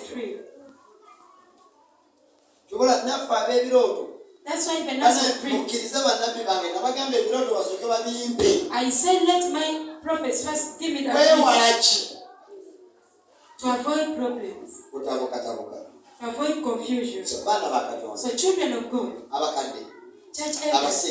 true. That's why when I preach, I said, let my prophets first give me that to avoid problems, to avoid confusion. So children of God, church elders,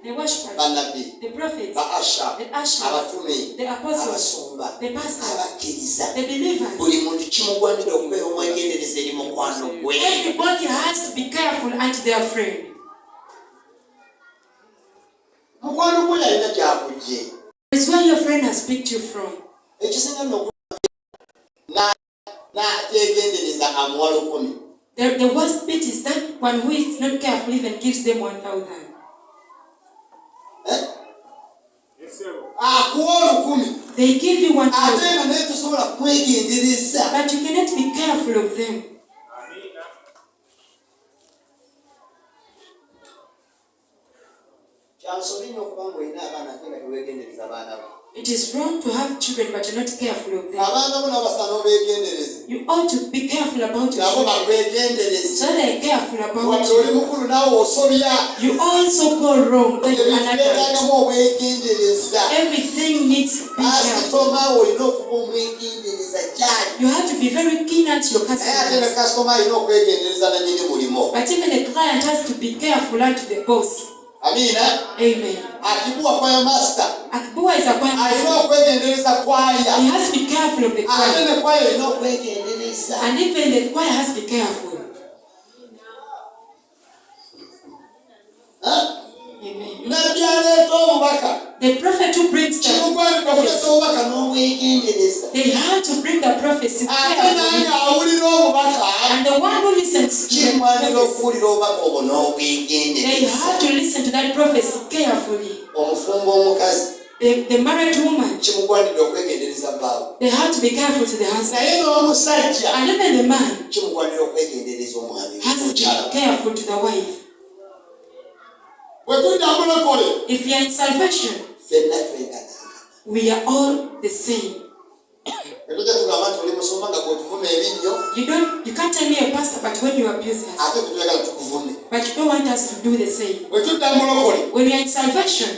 the worshippers, the prophets, the ushers, the apostles, the pastors, the believers. Everybody has to be careful unto their friend. It's where your friend has picked you from. The worst bit is that one who is not careful even gives them 1,000. They give you 1,000. But you cannot be careful of them. It is wrong to have children but you're not careful of them. You ought to be careful about your children. So they're careful about you. You also go wrong. Everything needs to be careful. You have to be very keen at your customers. But even the client has to be careful at the boss. Amen. Akibua is a choir master. He has to be careful of the choir. And even the choir has to be careful. Amen. The prophet who brings the prophecy, they have to bring the prophecy carefully. And the one who listens to the prophecy, they have to listen to that prophecy carefully. The married woman, they have to be careful to the husband. And even the man has to be careful to the wife. If you are in salvation, we are all the same. You can't tell me a pastor, but when you abuse us, but you don't want us to do the same. When you are in salvation,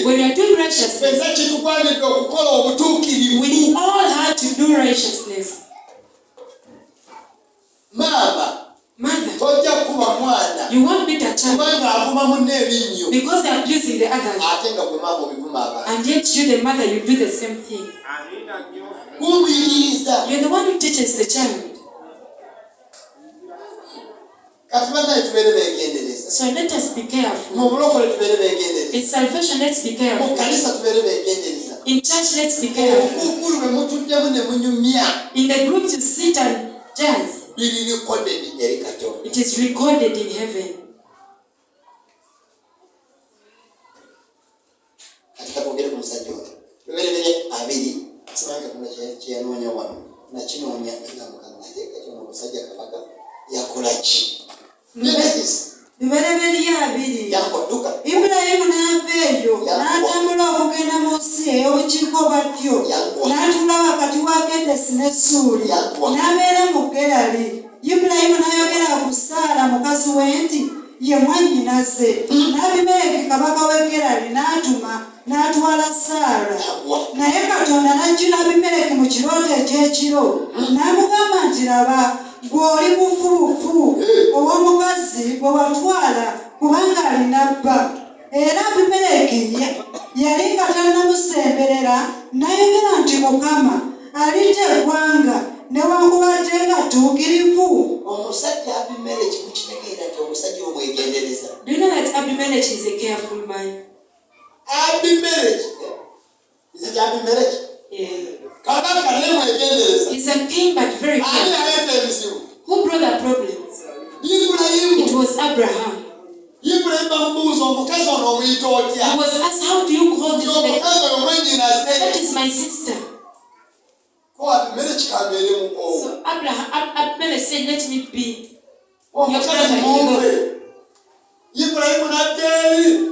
when you are doing righteousness, we all have to do righteousness. Mother, you won't beat a child because they're abusing the others. And yet you, the mother, you do the same thing. You're the one who teaches the child. So let us be careful. In salvation, let's be careful. In church, let's be careful. In the group to sit and jazz, it is recorded in heaven. Ibrahim n'aveeyo n'atambula okugenda mu nsi ey'obukiiko batyo n'atula wakati wa Kedesi ne Suuli n'abeera mu Gerali. Ibrahim n'ayogera ku Saara mukazi we nti ye mwannyinaze. N'Abimereki kabaka w'e Gerali n'atuma n'atwala Saara. Naye Katonda n'ajjula Abimereki mu kirooto eky'ekiro n'amugamba nti laba gw'oli mufuufu ow'omukazi gwe watwala kubanga alina bba. Era Abimereki yali nga tannamusemberera n'ayogera nti Mukama alidde eggwanga newankubadde nga tuukirivu. Omusajja Abimereki mukitegeera nti omusajja omwegendereza. Do you know that Abimereki is a careful man? Abimereki? Is it Abimereki? Yeah. He's a king but very careful. Who brought the problems? It was Abraham. He was asked, how do you call this lady? That is my sister. So Abraham said, let me be your brother-in-law.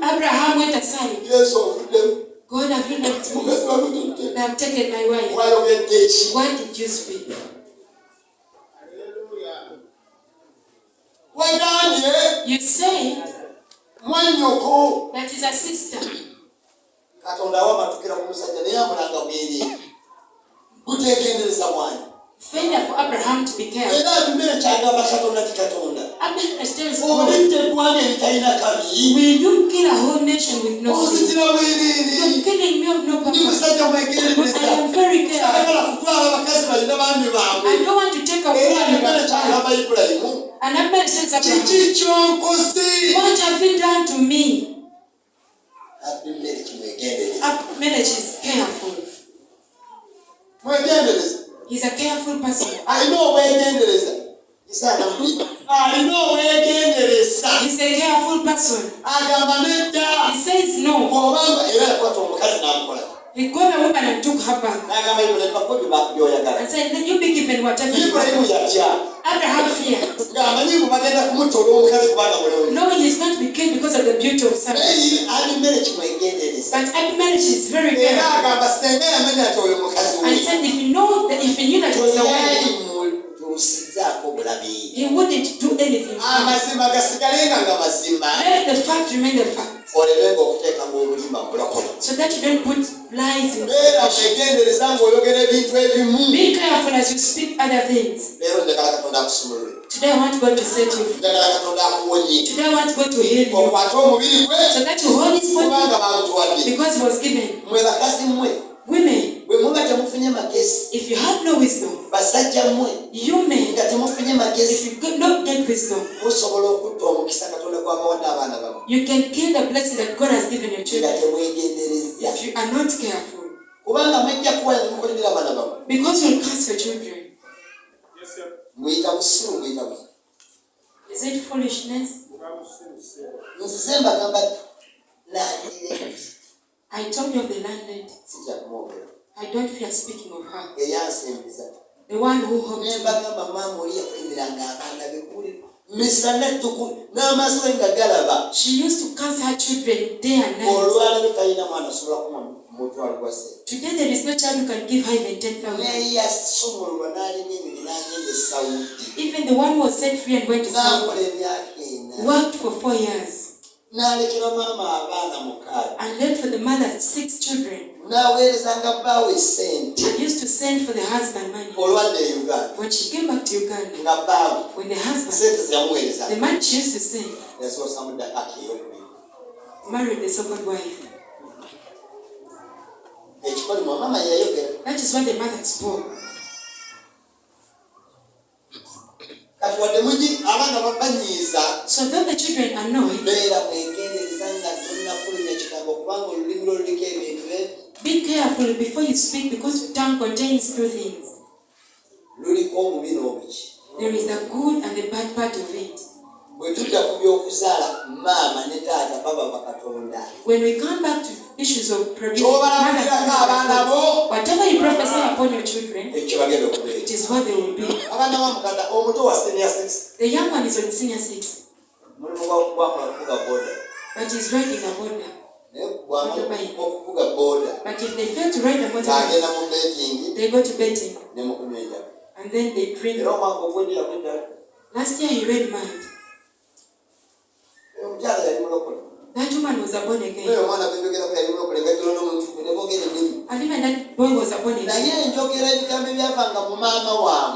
Abraham went aside. God, have you left me? I have taken my wife. Why did you speak? You say mwanyoko that is a sister. Katonda wa matukira ku musajja naye amulanga bweri. Gutekendereza mwana. Failure for Abraham to be careful. Abraham tells God, will you kill a whole nation with no sin? You're killing me of no purpose. I am very careful. I don't want to take a woman. And Abraham says, Abraham, what have you done to me? Abraham is careful. He's a careful person. I know where gendereza. He's a careful person. He says no. He called a woman and took her back. And said, then you be given whatever you want. Abraham feared. Knowing he's going to be killed because of the beauty of Sarah. But Abimelech is very careful. And he said, if he knew that it was a woman, he wouldn't do anything. Let the fact remain the fact. So that you don't put lies in it. Be careful as you speak other things. Today I want God to set you free. Today I want God to heal you. So that you hold his body because he was given. Women, if you have no wisdom, you may, if you not get wisdom, you can kill the blessing that God has given your children if you are not careful. Because you'll curse your children. Is it foolishness? I told you of the landlady. I don't fear speaking of her. The one who hoped me. She used to curse her children day and night. Today there is no child who can give her even 10,000. Even the one who was set free and went to Saudi worked for 4 years. And left for the mother 6 children. And used to send for the husband money. When she came back to Uganda, when the husband, the man she used to send, married the second wife. That is what the mother spoke. So that the children are annoyed, be careful before you speak, because tongue contains 2 things. There is the good and the bad part of it. When we come back to issues of producing, whatever you prophesy upon your children, it is what they will be. The young one is on senior 6, but he's riding a border. But if they fail to ride a motorbike, they go to betting, and then they drink. Last year he read mind. That woman was born again. And even that boy was born again.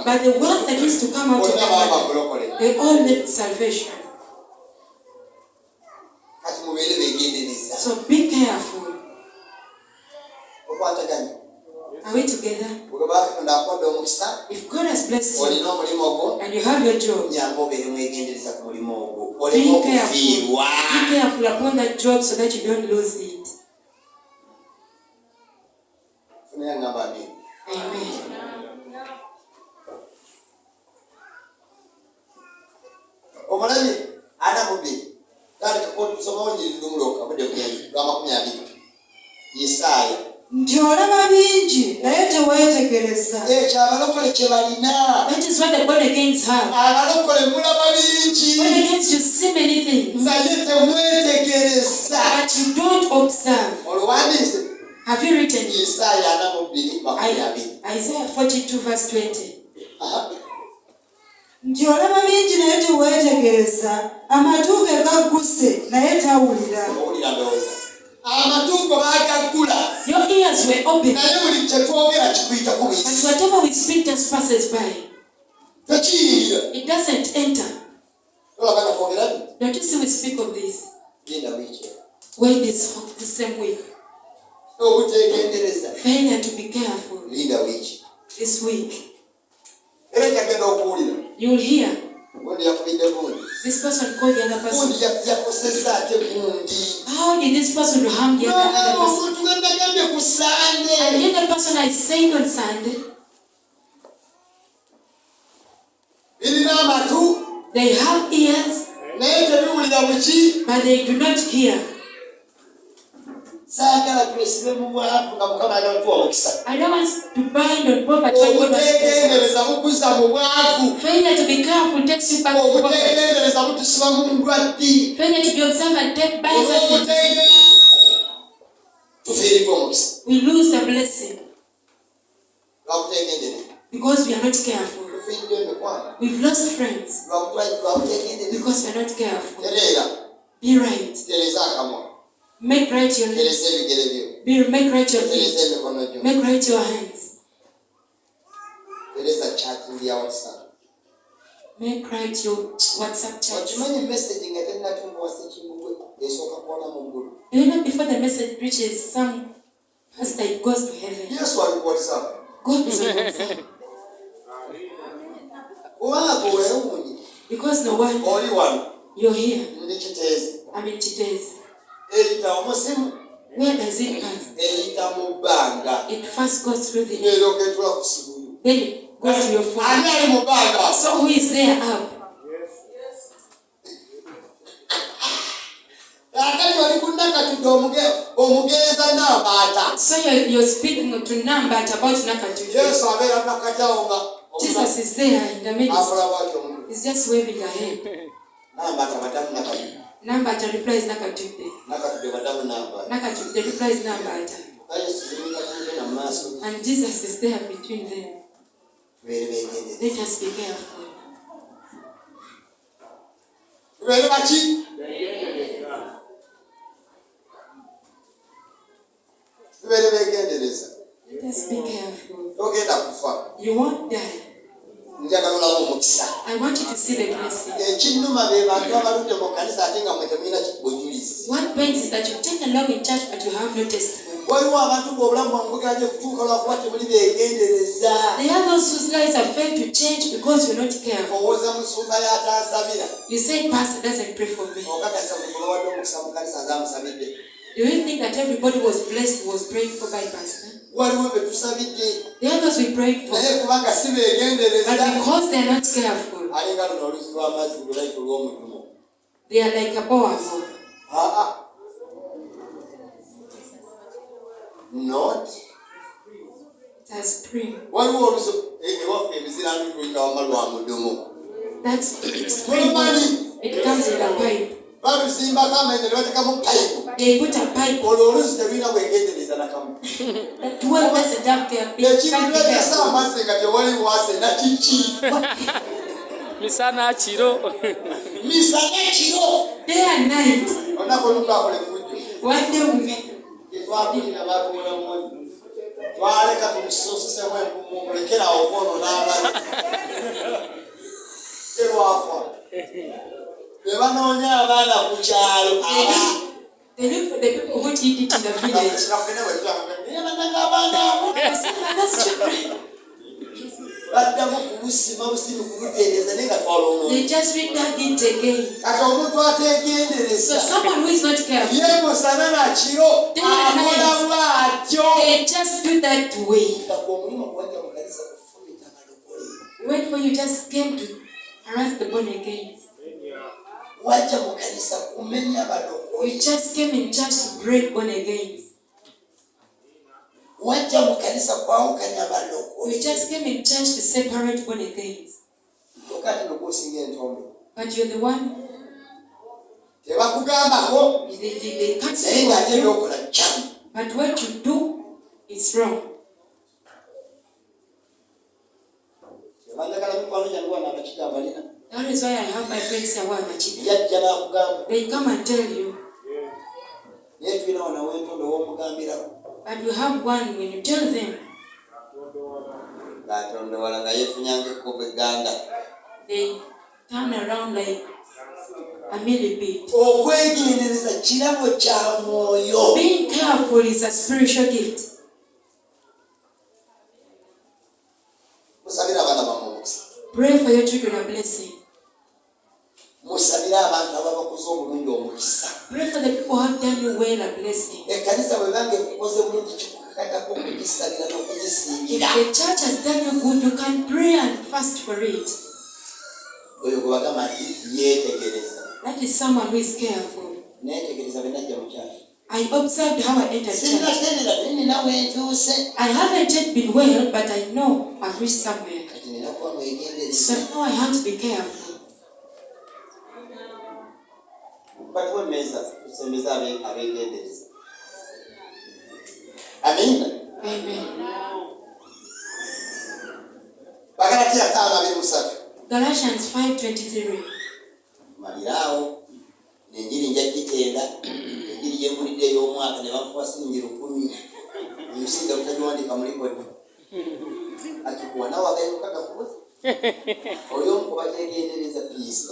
But the words that used to come out of their mouth, they all left salvation. So be careful. Are we together? If God has blessed you and you have your job, be careful upon that job so that you don't lose it. Amen. Ntiolaba bingi naye teweetegereza. That is what the born agains have. Born agains, you see many things, but you don't observe. Have you written Isaiah 42 verse 20? Ntiolaba bingi bingi naye teweetegereza. Amatu ge gagguse naye tawulira. Amatuko bagagula. Your ears were open. Naye buli kye twogera kikuyita ku buyisi. But whatever we speak just passes by. Tekiyingira. It doesn't enter. Olabanga twogera nti. Don't you see we speak of this? Linda wiiki. Wait this the same week. Obuteegendereza. Failure to be careful. Linda wiiki. This week. Era kyagenda okuwulira. You'll hear. Gundi yakubidde gundi. This person called the other person. Gundi yakosezza ate gundi. How did this person harm the other person? Omuntu gwe nagambye ku Sande. And the other person I said on Sunday. Birina amatu. They have ears. Naye tebiwulira buki. But they do not hear. Saagala twesibe mu bwavu nga Mukama ayagala tuwa mukisa. I don't want to bind on poverty when God has blessed us. Obuteegendereza bukuzza mu bwavu. Failure to be careful takes you back to poverty. Obuteegendereza butusiba mu ndwaddi. Failure to be observant binds us to tufiiribwa omukisa. we lose the blessing lwabuteegendereza. because we are not careful. Tufiiridde emikwano. We've lost friends lwabuteegendereza. because we are not careful. Tereera. Be right. Tereza akamwa. Make right your lips. Tereza ebigere byo. Make right your Tereza feet. emikono gyo. Make right your hands. Tereza chatting ya WhatsApp. Make right your WhatsApp chats. Okimanyi message nga tennatumbuwa ssekimbugwe esooka kuwona mu ggulu. You know before the message reaches some pastor it goes to heaven. Yesu ali ku WhatsApp. God is on WhatsApp. Kubanga weewuunye. Because no one Oli wano. you're here. Ndi kiteezi. I mean today's. Eyita omusimu. Where does it pass? Eyita mu bbanga. It first goes through the N'eryoka etula ku sibuyu. then it goes to your phone. Ani ali mu bbanga? So who is there up? Akali wali kunnakatudde omugenza n'ambaata. So you're speaking to number about Nakatu. Yesu abeera nakati awo nga Jesus is there in the midst. akola bw'atyo omuntu. He's just waving a hand. N'ambaata badamu nakati. Number to reply is Nakatute. Nakatudde badamu n'ambaata. Nakatu, the reply is number. Yesu zimuyita kumugenda mu maaso. And Jesus is there between them. Tubeere beegendereza. Let us be careful. Tubeere baki? Tubeere beegendereza. Let us be careful. Togenda kufa. You won't die. Njagala olabe omukisa. I want you to see the blessing. Ekinnuma be bantu abaludde mu kkanisa ate nga mwe temulina bujulizi. What pains is that you take along in church but you have no testimony. Waliwo abantu ng'obulamu bwabwe bugenda kutuuka lwakuba temuli beegendereza. There are those whose lives are failed to change because you're not careful. Owooza musumba y'atansabira. You say pastor doesn't pray for me. Okakasa mukulowadde omukisa mu kkanisa nzaamusabidde. Do you think that everybody was blessed was prayed for by pastor? Waliwo be tusabidde. The others we prayed for. Naye kubanga si beegendereza. But because they are not careful, alinga luno oluzi lw'amazzi lulaiko lw'omudumo. they are like a boaz. Not. It has spring. Waliwo oluzi ewaffe emizira ndutuyita wama lwa mudumo. That's spring. It comes in a pipe. Baluzimbako amende ne batekamu payipu. They put a pipe. Olwo oluzi terulina bwegendereza nakamu. That well doesn't have their big Ekintu ekisa amazzi nga tewali wase nakiki. Misana kiro. Misana kiro. Day and night. Olunaku olumu twakola effujjo. One day we met. Twatulina batuwola mmoja. Twaleka tumususisemu empumu mulekerawo okwono n'abantu. Terwafa. Be banoonya abaana ku kyalo. They look for the people who did it in the village. That's children. Baddamu kulusima busimu kumutereeza naye nga twalongo. They just read that it again. Kati omuntu ateegendereza. So someone who is not careful. Ye musana na kiro akola bw'atyo. They just do that way. Omulimu gwajja mu kanisa kufumita abalokole. Wait for you just came to harass the born again. Wajja mu kanisa kumenya abalokole. We just came in church to break born again. Wajja mu kanisa kwawukanya abalokole. We just came in church to separate born again. Okati nokusinga entondo. But you're the one. Tebakugambako. They can't Naye say nga what ate you do. byokola kyamu. But what you do is wrong. Tebanjagala mikwano gyange wano abakigamba balina. I That is why I have my friends here who are cheap. yajja n'akugamba They come and tell you. naye tulina wano wentondo w'omugambirako But you have one when you tell them. ng'atondowala nga yefunyanga ekkubo egganda They turn around like a millipede. okwegendereza kirabo kya mwoyo. Being careful is a spiritual gift. musabire abaana bammwe omukisa, Pray for your children a blessing. musabire abantu ababakoze obulungi omukisa. Pray for the people who have done you well a blessing. ekkanisa bwe banga ekukoze bulungi kikukakatako okugisalira If n'okugisiibira. the church has done you good, you can pray and fast for it. oyo gwe bagamba nti yeetegereza. That is someone who is careful. neetegereza bwe najja mu kyalo. I observed how I entered church. sinnaterera nina wentuuse. I haven't yet been well, but I know I've reached somewhere. kati nina kuba mwegendereza. So now I have to be careful. batuwe mmeeza tusembeze abeegendereza. amiina. Amen. Bagalatiya 5:23. Galatians 5:23. maliraawo nenjiri nja gitenda enjiri gyembulidde ey'omwaka ne banfuwa siringi 10,000 yusinga butagiwandiika mu likodi akikuwa nawe agayimukagakubuza oli omu kuba tegendereza piisi